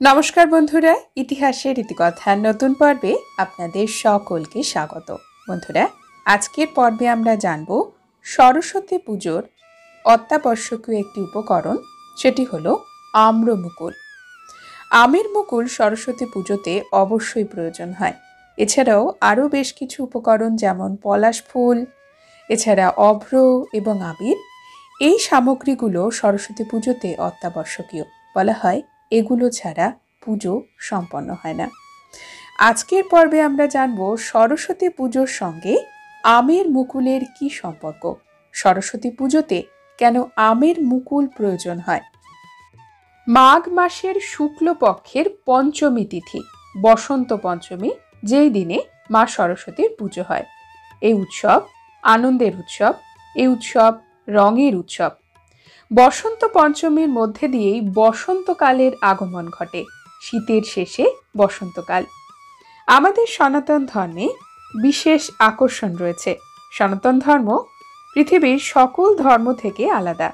নমস্কার বন্ধুরা, ইতিহাসের ইতিকথার নতুন পর্বে আপনাদের সকলকে স্বাগত। বন্ধুরা, আজকের পর্বে আমরা জানব সরস্বতী পুজোর অত্যাবশ্যকীয় একটি উপকরণ, সেটি হলো আম্রমুকুল। আমের মুকুল সরস্বতী পুজোতে অবশ্যই প্রয়োজন হয়। এছাড়াও আরও বেশ কিছু উপকরণ যেমন পলাশ ফুল, এছাড়া অভ্র এবং আবির, এই সামগ্রীগুলো সরস্বতী পুজোতে অত্যাবশ্যকীয়। বলা হয় এগুলো ছাড়া পুজো সম্পন্ন হয় না। আজকের পর্বে আমরা জানব সরস্বতী পুজোর সঙ্গে আমের মুকুলের কি সম্পর্ক, সরস্বতী পুজোতে কেন আমের মুকুল প্রয়োজন হয়। মাঘ মাসের শুক্লপক্ষের পঞ্চমী তিথি বসন্ত পঞ্চমী, যেই দিনে মা সরস্বতীর পুজো হয়। এই উৎসব আনন্দের উৎসব, এই উৎসব রঙের উৎসব। বসন্ত পঞ্চমীর মধ্যে দিয়েই বসন্তকালের আগমন ঘটে। শীতের শেষে বসন্তকাল। আমাদের সনাতন ধর্মে বিশেষ আকর্ষণ রয়েছে। সনাতন ধর্ম পৃথিবীর সকল ধর্ম থেকে আলাদা।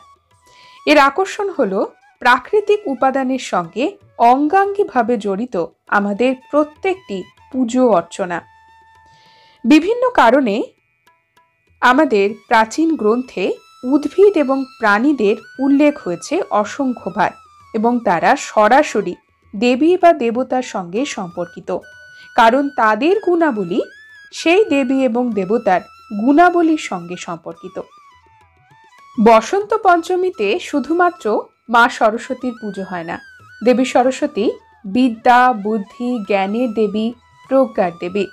এর আকর্ষণ হলো প্রাকৃতিক উপাদানের সঙ্গে অঙ্গাঙ্গিভাবে জড়িত আমাদের প্রত্যেকটি পুজো অর্চনা। বিভিন্ন কারণে আমাদের প্রাচীন গ্রন্থে উদ্ভিদ এবং প্রাণীদের উল্লেখ হয়েছে অসংখ্যবার, এবং তারা সরাসরি দেবী বা দেবতার সঙ্গে সম্পর্কিত, কারণ তাদের গুণাবলী সেই দেবী এবং দেবতার গুণাবলীর সঙ্গে সম্পর্কিত। বসন্ত পঞ্চমীতে শুধুমাত্র মা সরস্বতীর পুজো হয় না। দেবী সরস্বতী বিদ্যা, বুদ্ধি, জ্ঞানের দেবী, প্রজ্ঞার দেবী।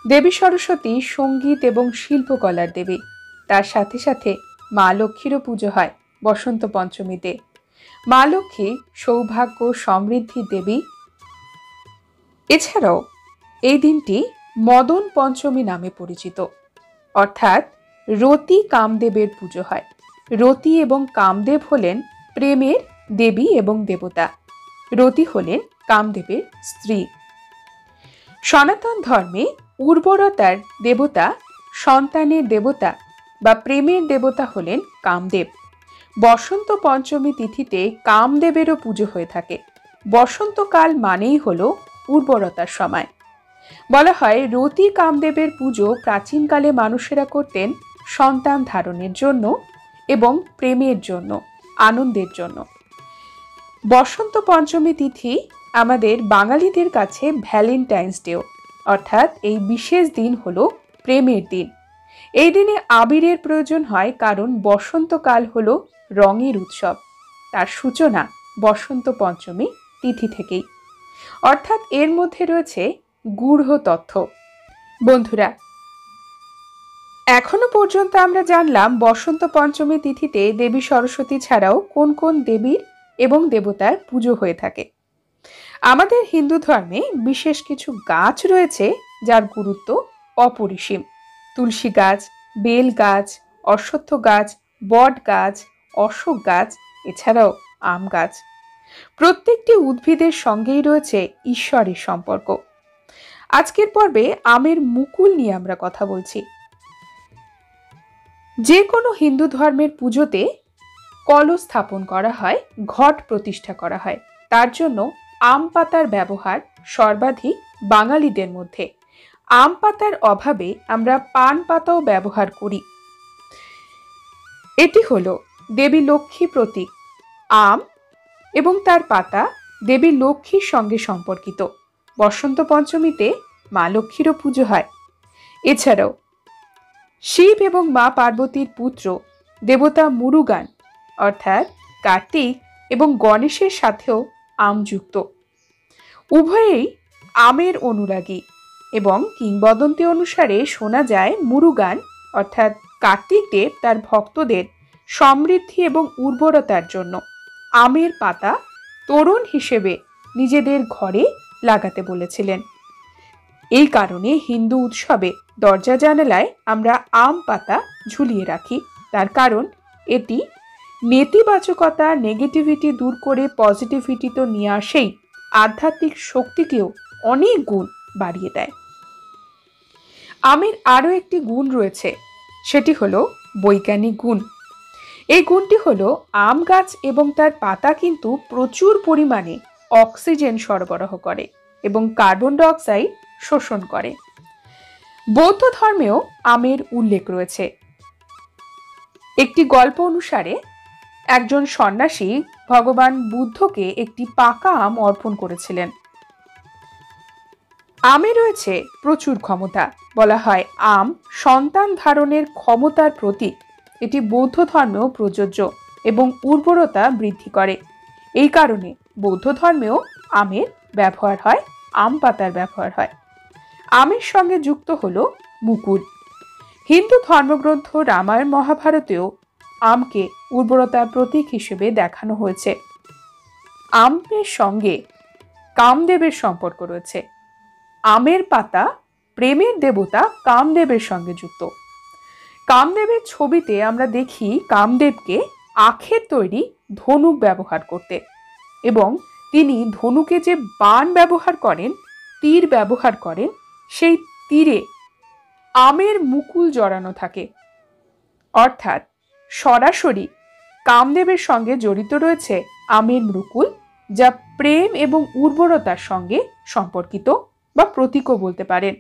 দেবী সরস্বতী সঙ্গীত এবং শিল্পকলার দেবী। তার সাথে সাথে মা লক্ষ্মীরও পুজো হয় বসন্ত পঞ্চমীতে। মা লক্ষ্মী সৌভাগ্য সমৃদ্ধির দেবী। এছাড়াও এই দিনটি মদন পঞ্চমী নামে পরিচিত, অর্থাৎ রতি কামদেবের পুজো হয়। রতি এবং কামদেব হলেন প্রেমের দেবী এবং দেবতা। রতি হলেন কামদেবের স্ত্রী। সনাতন ধর্মে উর্বরতার দেবতা, সন্তানের দেবতা বা প্রেমের দেবতা হলেন কামদেব। বসন্ত পঞ্চমী তিথিতে কামদেবেরও পুজো হয়ে থাকে। বসন্তকাল মানেই হলো উর্বরতার সময়। বলা হয় রতি কামদেবের পুজো প্রাচীনকালে মানুষেরা করতেন সন্তান ধারণের জন্য এবং প্রেমের জন্য, আনন্দের জন্য। বসন্ত পঞ্চমী তিথি আমাদের বাঙালিদের কাছে ভ্যালেন্টাইন্স ডেও, অর্থাৎ এই বিশেষ দিন হলো প্রেমের দিন। এই দিনে আবিরের প্রয়োজন হয়, কারণ বসন্তকাল হলো রঙের উৎসব। তার সূচনা বসন্ত পঞ্চমী তিথি থেকেই, অর্থাৎ এর মধ্যে রয়েছে গূঢ় তথ্য। বন্ধুরা, এখনো পর্যন্ত আমরা জানলাম বসন্ত পঞ্চমী তিথিতে দেবী সরস্বতী ছাড়াও কোন কোন দেবীর এবং দেবতার পুজো হয়ে থাকে। আমাদের হিন্দু ধর্মে বিশেষ কিছু গাছ রয়েছে যার গুরুত্ব অপরিসীম। তুলসী গাছ, বেল গাছ, অশ্বত্থ গাছ, বট গাছ, অশোক গাছ, এছাড়াও আম গাছ। প্রত্যেকটি উদ্ভিদের সঙ্গেই রয়েছে ঈশ্বরের সম্পর্ক। আজকের পর্বে আমের মুকুল নিয়ে আমরা কথা বলছি। যে কোনো হিন্দু ধর্মের পুজোতে কলস স্থাপন করা হয়, ঘট প্রতিষ্ঠা করা হয়। তার জন্য আম পাতার ব্যবহার সর্বাধিক বাঙালিদের মধ্যে। আম পাতার অভাবে আমরা পান পাতাও ব্যবহার করি। এটি হলো দেবী লক্ষ্মী প্রতীক। আম এবং তার পাতা দেবী লক্ষ্মীর সঙ্গে সম্পর্কিত। বসন্ত পঞ্চমীতে মা লক্ষ্মীরও পুজো হয়। এছাড়াও শিব এবং মা পার্বতীর পুত্র দেবতা মুরুগান, অর্থাৎ কার্তিক এবং গণেশের সাথেও আম যুক্ত। উভয়েই আমের অনুরাগী, এবং কিংবদন্তি অনুসারে শোনা যায় মুরুগান অর্থাৎ কার্তিক দেব তার ভক্তদের সমৃদ্ধি এবং উর্বরতার জন্য আমের পাতা তোরণ হিসেবে নিজেদের ঘরে লাগাতে বলেছিলেন। এই কারণে হিন্দু উৎসবে দরজা জানালায় আমরা আম পাতা ঝুলিয়ে রাখি। তার কারণ এটি নেতিবাচকতা, নেগেটিভিটি দূর করে পজিটিভিটি তো নিয়ে আসেই, আধ্যাত্মিক শক্তিকেও অনেক গুণ বাড়িয়ে দেয়। আমের আরও একটি গুণ রয়েছে, সেটি হলো বৈজ্ঞানিক গুণ। এই গুণটি হলো আম গাছ এবং তার পাতা কিন্তু প্রচুর পরিমাণে অক্সিজেন সরবরাহ করে এবং কার্বন ডাই অক্সাইড শোষণ করে। বৌদ্ধ ধর্মেও আমের উল্লেখ রয়েছে। একটি গল্প অনুসারে একজন সন্ন্যাসী ভগবান বুদ্ধকে একটি পাকা আম অর্পণ করেছিলেন। আমে রয়েছে প্রচুর ক্ষমতা। বলা হয় আম সন্তান ধারণের ক্ষমতার প্রতীক। এটি বৌদ্ধ ধর্মেও প্রযোজ্য এবং উর্বরতা বৃদ্ধি করে। এই কারণে বৌদ্ধ ধর্মেও আমের ব্যবহার হয়, আম পাতার ব্যবহার হয়। আমের সঙ্গে যুক্ত হলো মুকুল। হিন্দু ধর্মগ্রন্থ রামায়ণ মহাভারতেও আমকে উর্বরতার প্রতীক হিসেবে দেখানো হয়েছে। আমের সঙ্গে কামদেবের সম্পর্ক রয়েছে। আমের পাতা প্রেমের দেবতা কামদেবের সঙ্গে যুক্ত। কামদেবের ছবিতে আমরা দেখি কামদেবকে আখের তৈরি ধনুক ব্যবহার করতে, এবং তিনি ধনুকে যে বাণ ব্যবহার করেন, তীর ব্যবহার করেন, সেই তীরে আমের মুকুল জড়ানো থাকে। অর্থাৎ সরাসরি কামদেবের সঙ্গে জড়িত রয়েছে আমের মুকুল, যা প্রেম এবং উর্বরতার সঙ্গে সম্পর্কিত বা প্রতীকও বলতে পারেন।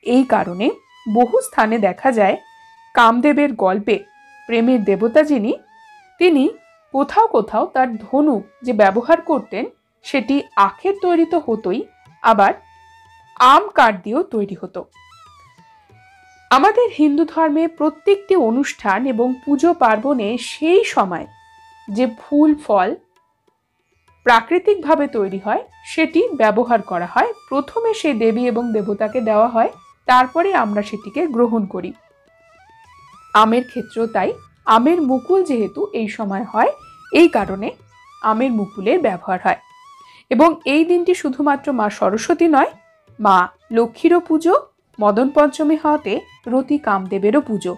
এই কারণে বহু স্থানে দেখা যায় কামদেবের গল্পে প্রেমের দেবতা যিনি, তিনি কোথাও কোথাও তার ধনুক যে ব্যবহার করতেন সেটি আখের তৈরি তো হতোই, আবার আম কাঠ দিয়েও তৈরি হতো। আমাদের হিন্দু ধর্মে প্রত্যেকটি অনুষ্ঠান এবং পুজো পার্বণে সেই সময় যে ফুল ফল প্রাকৃতিকভাবে তৈরি হয় সেটি ব্যবহার করা হয়। প্রথমে সেই দেবী এবং দেবতাকে দেওয়া হয়, তারপরে আমরা সেটিকে গ্রহণ করি। আমের ক্ষেত্রেও তাই। আমের মুকুল যেহেতু এই সময় হয়, এই কারণে আমের মুকুলের ব্যবহার হয়। এবং এই দিনটি শুধুমাত্র মা সরস্বতী নয়, মা লক্ষ্মীরও পুজো, মদন পঞ্চমী হওয়াতে রতি কামদেবেরও পুজো।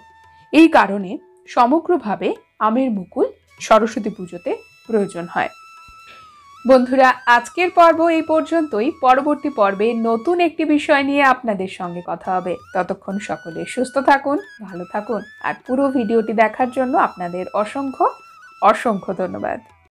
এই কারণে সমগ্রভাবে আমের মুকুল সরস্বতী পুজোতে প্রয়োজন হয়। বন্ধুরা, আজকের পর্ব এই পর্যন্তই। পরবর্তী পর্বে নতুন একটি বিষয় নিয়ে আপনাদের সঙ্গে কথা হবে। ততক্ষণ সকলে সুস্থ থাকুন, ভালো থাকুন, আর পুরো ভিডিওটি দেখার জন্য আপনাদের অসংখ্য অসংখ্য ধন্যবাদ।